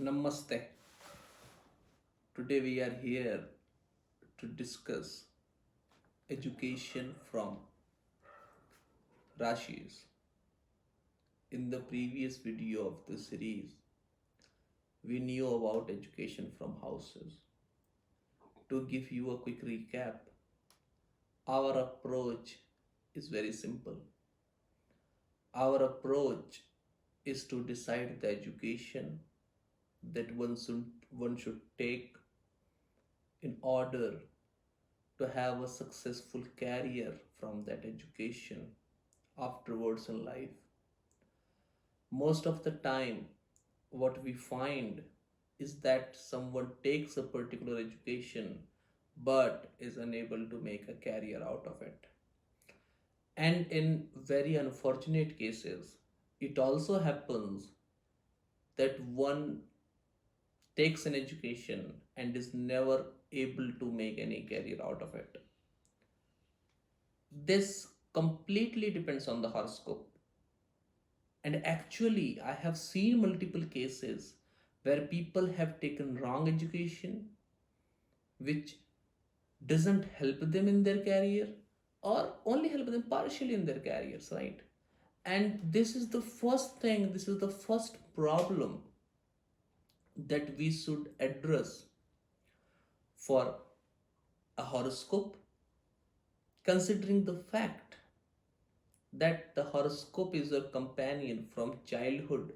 Namaste. Today we are here to discuss education from Rashis. In the previous video of the series, we knew about education from houses. To give you a quick recap, our approach is very simple. Our approach is to decide the education that one should take in order to have a successful career from that education afterwards in life. Most of the time, what we find is that someone takes a particular education but is unable to make a career out of it. And in very unfortunate cases, it also happens that one takes an education and is never able to make any career out of it. This completely depends on the horoscope. And actually, I have seen multiple cases where people have taken wrong education, which doesn't help them in their career or only help them partially in their careers, right? And this is the first thing, this is the first problem that we should address for a horoscope, considering the fact that the horoscope is a companion from childhood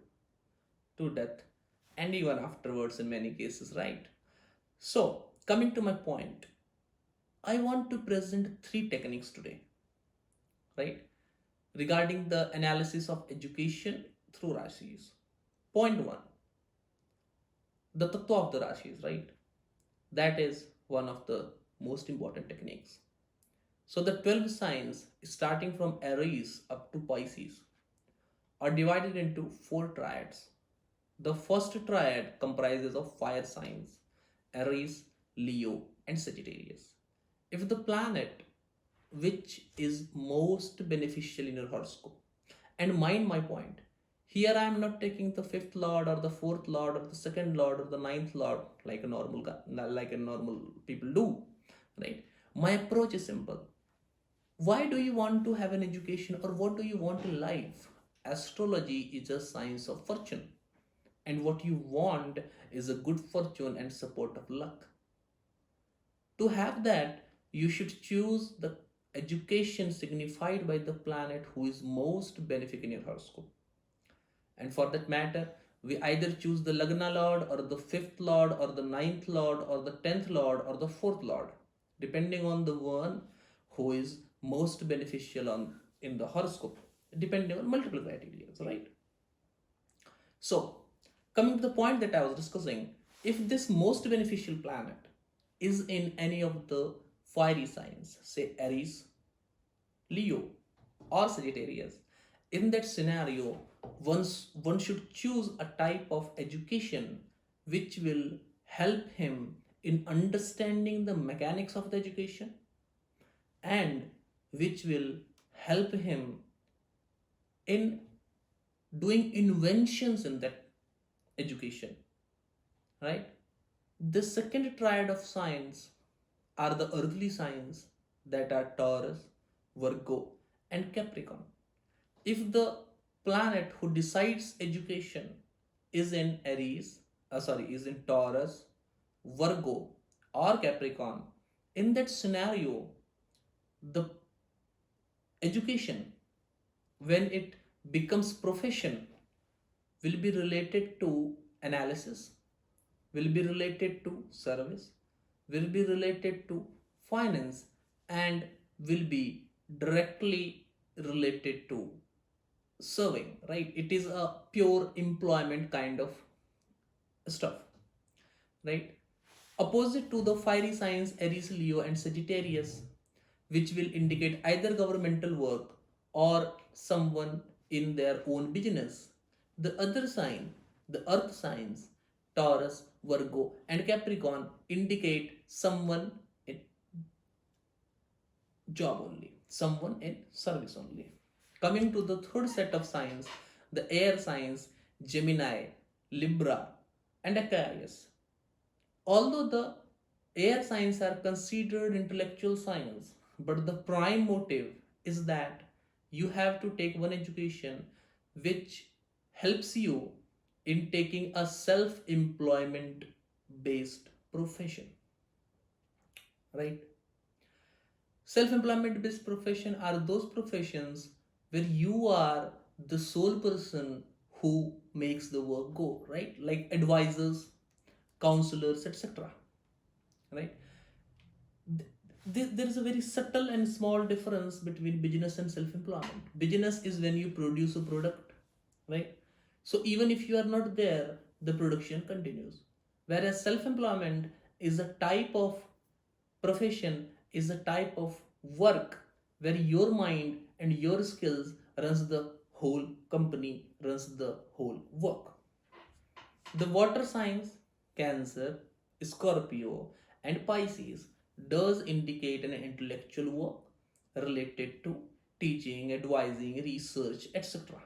to death and even afterwards in many cases, right? So, coming to my point, I want to present three techniques today, right? Regarding the analysis of education through Rashis. Point one, the tattva of the Rashis, right? That is one of the most important techniques. So the 12 signs, starting from Aries up to Pisces, are divided into four triads. The first triad comprises of fire signs, Aries, Leo, and Sagittarius. If the planet which is most beneficial in your horoscope, and mind my point, here I am not taking the fifth lord or the fourth lord or the second lord or the ninth lord like a normal people do, right? My approach is simple. Why do you want to have an education or what do you want in life? Astrology is a science of fortune, and what you want is a good fortune and support of luck. To have that, you should choose the education signified by the planet who is most benefic in your horoscope. And for that matter, we either choose the Lagna Lord or the fifth Lord or the ninth Lord or the 10th Lord or the fourth Lord, depending on the one who is most beneficial in the horoscope, depending on multiple criteria, right? So, coming to the point that I was discussing, if this most beneficial planet is in any of the fiery signs, say Aries, Leo, or Sagittarius, in that scenario, one should choose a type of education which will help him in understanding the mechanics of the education and which will help him in doing inventions in that education, right? The second triad of signs are the earthly signs that are Taurus, Virgo, and Capricorn. If the planet who decides education is in is in Taurus, Virgo, or Capricorn, in that scenario, the education, when it becomes profession, will be related to analysis, will be related to service, will be related to finance, and will be directly related to serving, right? It is a pure employment kind of stuff, right? Opposite to the fiery signs Aries, Leo, and Sagittarius, which will indicate either governmental work or someone in their own business. The other sign, the earth signs, Taurus, Virgo, and Capricorn, indicate someone in job only, someone in service only. Coming to the third set of signs, the air signs, Gemini, Libra, and Aquarius. Although the air signs are considered intellectual signs, but the prime motive is that you have to take one education which helps you in taking a self employment based profession, right? Self employment based profession are those professions where you are the sole person who makes the work go, right? Like advisors, counselors, etc. Right? There is a very subtle and small difference between business and self employment. Business is when you produce a product, right? So even if you are not there, the production continues. Whereas self employment is a type of profession, is a type of work where your mind and your skills runs the whole company, runs the whole work. The water signs, Cancer, Scorpio, and Pisces, does indicate an intellectual work related to teaching, advising, research, etc.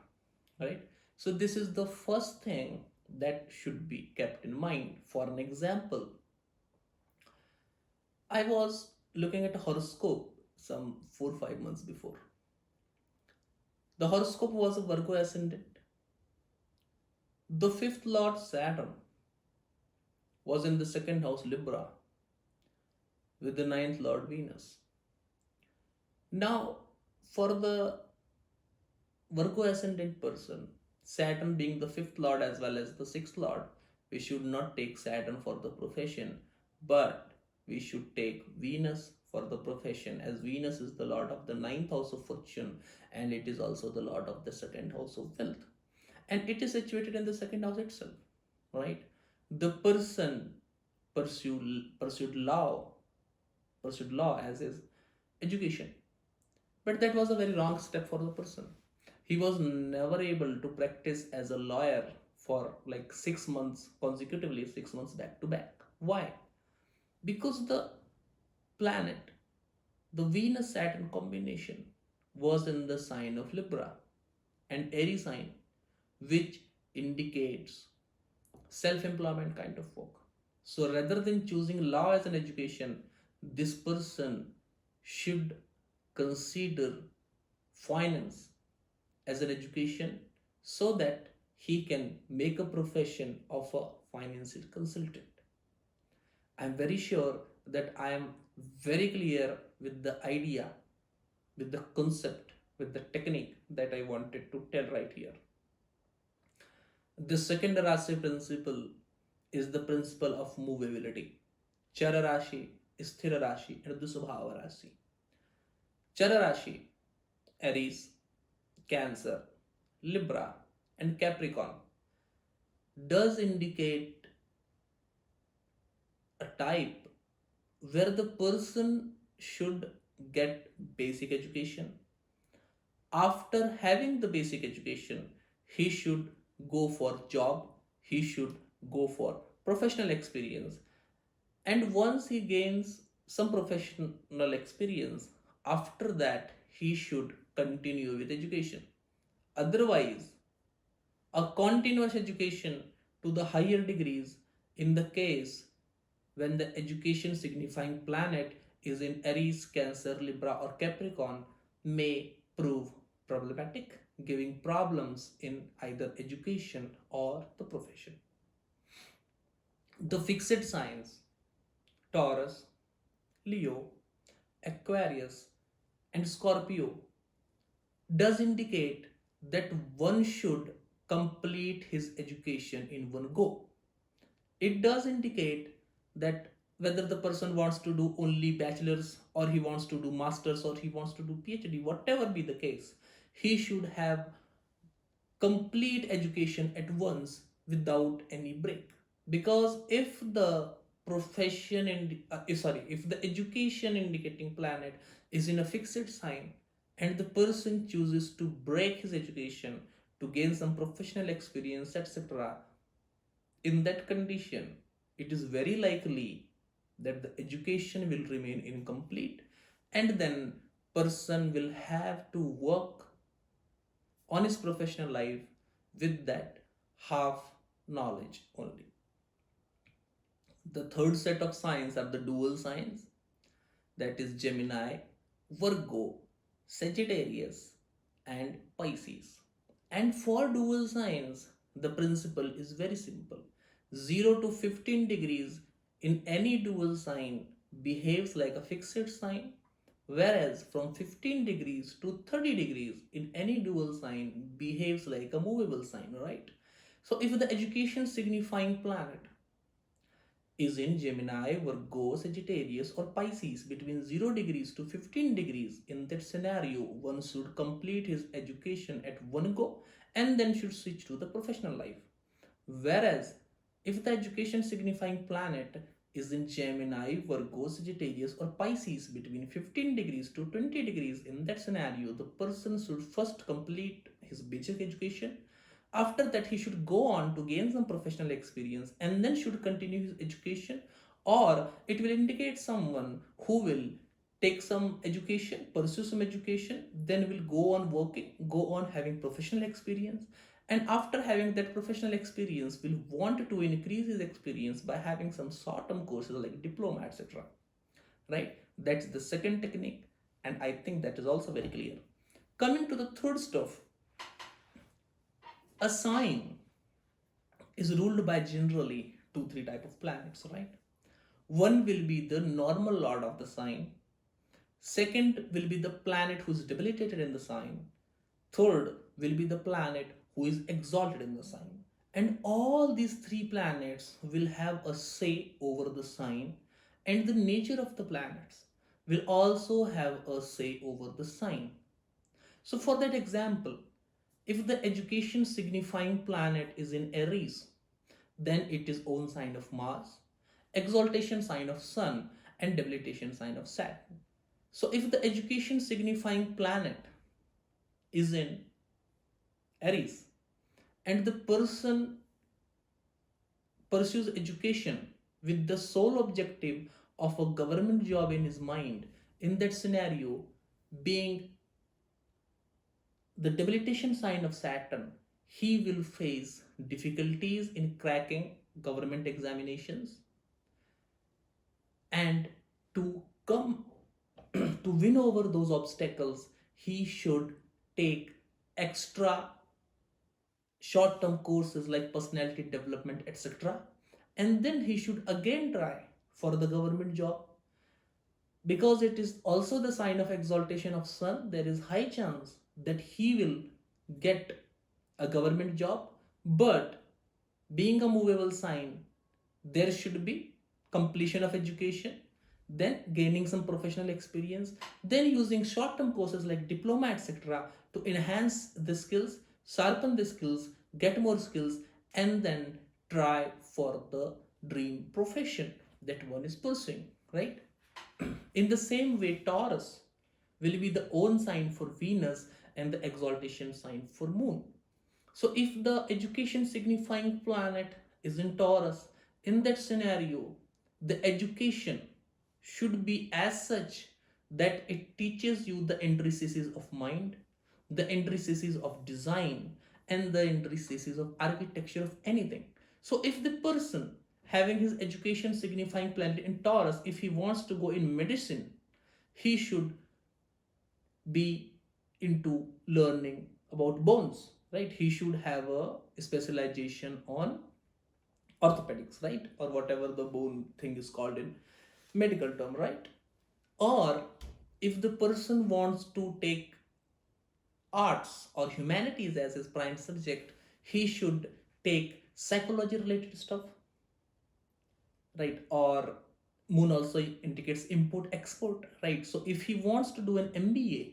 Right? So, this is the first thing that should be kept in mind. For an example, I was looking at a horoscope some 4 or 5 months before. The horoscope was a Virgo ascendant. The fifth lord Saturn was in the second house Libra with the ninth lord Venus. Now, for the Virgo ascendant person, Saturn being the fifth lord as well as the sixth lord, we should not take Saturn for the profession, but we should take Venus for the profession, as Venus is the lord of the ninth house of fortune and it is also the lord of the second house of wealth. And it is situated in the second house itself, right? The person pursued law as his education. But that was a very wrong step for the person. He was never able to practice as a lawyer for like 6 months consecutively, 6 months back to back. Why? Because the planet, the Venus Saturn combination, was in the sign of Libra, an Aries sign, which indicates self employment kind of work. So rather than choosing law as an education, this person should consider finance as an education so that he can make a profession of a financial consultant. I'm very sure that I am very clear with the idea, with the concept, with the technique that I wanted to tell right here. The second Rashi principle is the principle of movability. Chara Rashi, Sthira Rashi, and Dusabhava Rashi. Chara Rashi, Aries, Cancer, Libra, and Capricorn, does indicate a type where the person should get basic education. After having the basic education, he should go for job, he should go for professional experience. And once he gains some professional experience, after that he should continue with education. Otherwise, a continuous education to the higher degrees in the case when the education signifying planet is in Aries, Cancer, Libra, or Capricorn may prove problematic, giving problems in either education or the profession. The fixed signs Taurus, Leo, Aquarius, and Scorpio does indicate that one should complete his education in one go. It does indicate that whether the person wants to do only bachelor's or he wants to do master's or he wants to do PhD, whatever be the case, he should have complete education at once without any break. Because if the if the education indicating planet is in a fixed sign and the person chooses to break his education to gain some professional experience, etc., in that condition, it is very likely that the education will remain incomplete and then person will have to work on his professional life with that half knowledge only. The third set of signs are the dual signs, that is Gemini, Virgo, Sagittarius, and Pisces. And for dual signs, the principle is very simple. 0 to 15 degrees in any dual sign behaves like a fixed sign, whereas from 15 degrees to 30 degrees in any dual sign behaves like a movable sign, right? So if the education signifying planet is in Gemini, Virgo, Sagittarius, or Pisces between 0 degrees to 15 degrees, in that scenario, one should complete his education at one go and then should switch to the professional life. Whereas, if the education signifying planet is in Gemini, Virgo, Sagittarius, or Pisces between 15 degrees to 20 degrees, in that scenario, the person should first complete his basic education. After that, he should go on to gain some professional experience and then should continue his education, or it will indicate someone who will take some education, pursue some education, then will go on working, go on having professional experience, and after having that professional experience will want to increase his experience by having some short-term courses like diploma, etc. Right? That's the second technique, and I think that is also very clear. Coming to the third stuff, a sign is ruled by generally 2-3 type of planets, right? One will be the normal lord of the sign. Second will be the planet who is debilitated in the sign. Third will be the planet who is exalted in the sign. And all these three planets will have a say over the sign, and the nature of the planets will also have a say over the sign. So, for that example, if the education signifying planet is in Aries, then it is own sign of Mars, exaltation sign of Sun, and debilitation sign of Saturn. So if the education signifying planet is in Aries and the person pursues education with the sole objective of a government job in his mind, in that scenario, being the debilitation sign of Saturn, he will face difficulties in cracking government examinations, and to come to win over those obstacles, he should take extra short-term courses like personality development, etc. And then he should again try for the government job. Because it is also the sign of exaltation of Sun, there is high chance that he will get a government job. But being a movable sign, there should be completion of education, then gaining some professional experience, then using short-term courses like diploma, etc. to enhance the skills, sharpen the skills, get more skills, and then try for the dream profession that one is pursuing, right? In the same way, Taurus will be the own sign for Venus and the exaltation sign for Moon. So if the education signifying planet is in Taurus, in that scenario, the education should be as such that it teaches you the intricacies of mind, the intricacies of design, and the intricacies of architecture of anything. So if the person having his education signifying planet in Taurus, if he wants to go in medicine, he should be into learning about bones, right? He should have a specialization on orthopedics, right? Or whatever the bone thing is called in medical term, right? Or if the person wants to take arts or humanities as his prime subject, he should take psychology related stuff, right? Or Moon also indicates import export, right? So if he wants to do an MBA,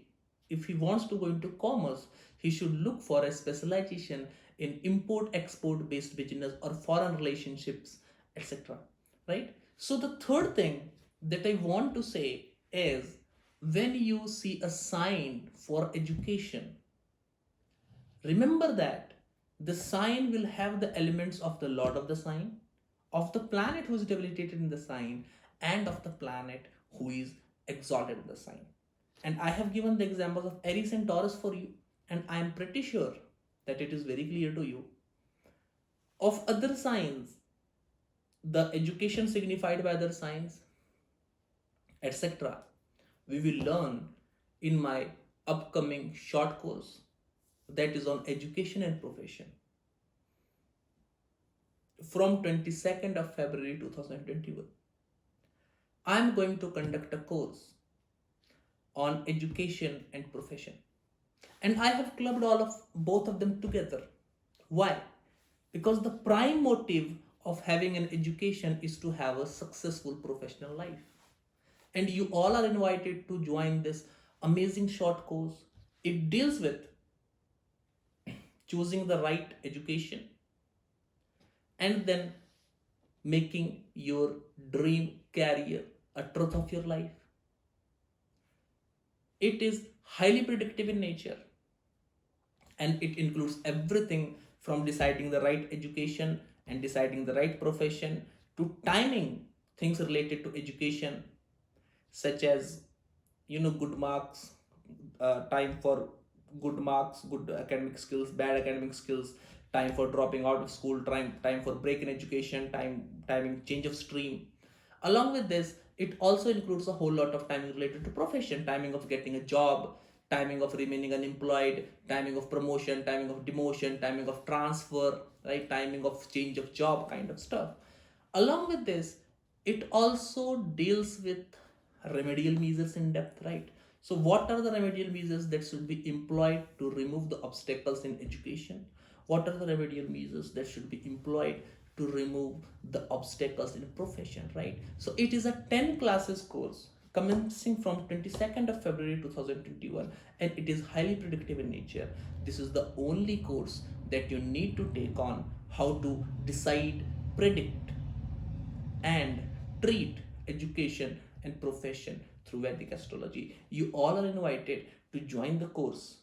if he wants to go into commerce, he should look for a specialization in import export based business or foreign relationships, etc. Right? So the third thing that I want to say is, when you see a sign for education, remember that the sign will have the elements of the lord of the sign, of the planet who is debilitated in the sign, and of the planet who is exalted in the sign. And I have given the examples of Aries and Taurus for you, and I am pretty sure that it is very clear to you. Of other signs, the education signified by other signs, etc. We will learn in my upcoming short course that is on education and profession from 22nd of February 2021. I am going to conduct a course on education and profession. And I have clubbed all of both of them together. Why? Because the prime motive of having an education is to have a successful professional life. And you all are invited to join this amazing short course. It deals with choosing the right education and then making your dream career a truth of your life. It is highly predictive in nature and it includes everything from deciding the right education and deciding the right profession to timing things related to education, such as good marks, time for good marks, good academic skills, bad academic skills, time for dropping out of school, time for break in education, timing change of stream. Along with this, it also includes a whole lot of timing related to profession, timing of getting a job, timing of remaining unemployed, timing of promotion, timing of demotion, timing of transfer, right? Timing of change of job kind of stuff. Along with this, it also deals with remedial measures in depth, right? So what are the remedial measures that should be employed to remove the obstacles in education? What are the remedial measures that should be employed to remove the obstacles in profession, right? So it is a 10 classes course commencing from 22nd of February 2021 and it is highly predictive in nature. This is the only course that you need to take on how to decide, predict and treat education and profession through Vedic astrology. You all are invited to join the course.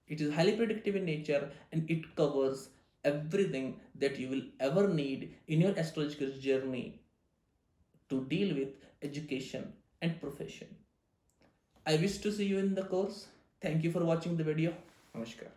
It is highly predictive in nature and it covers everything that you will ever need in your astrological journey to deal with education and profession. I wish to see you in the course. Thank you for watching the video. Namaskar.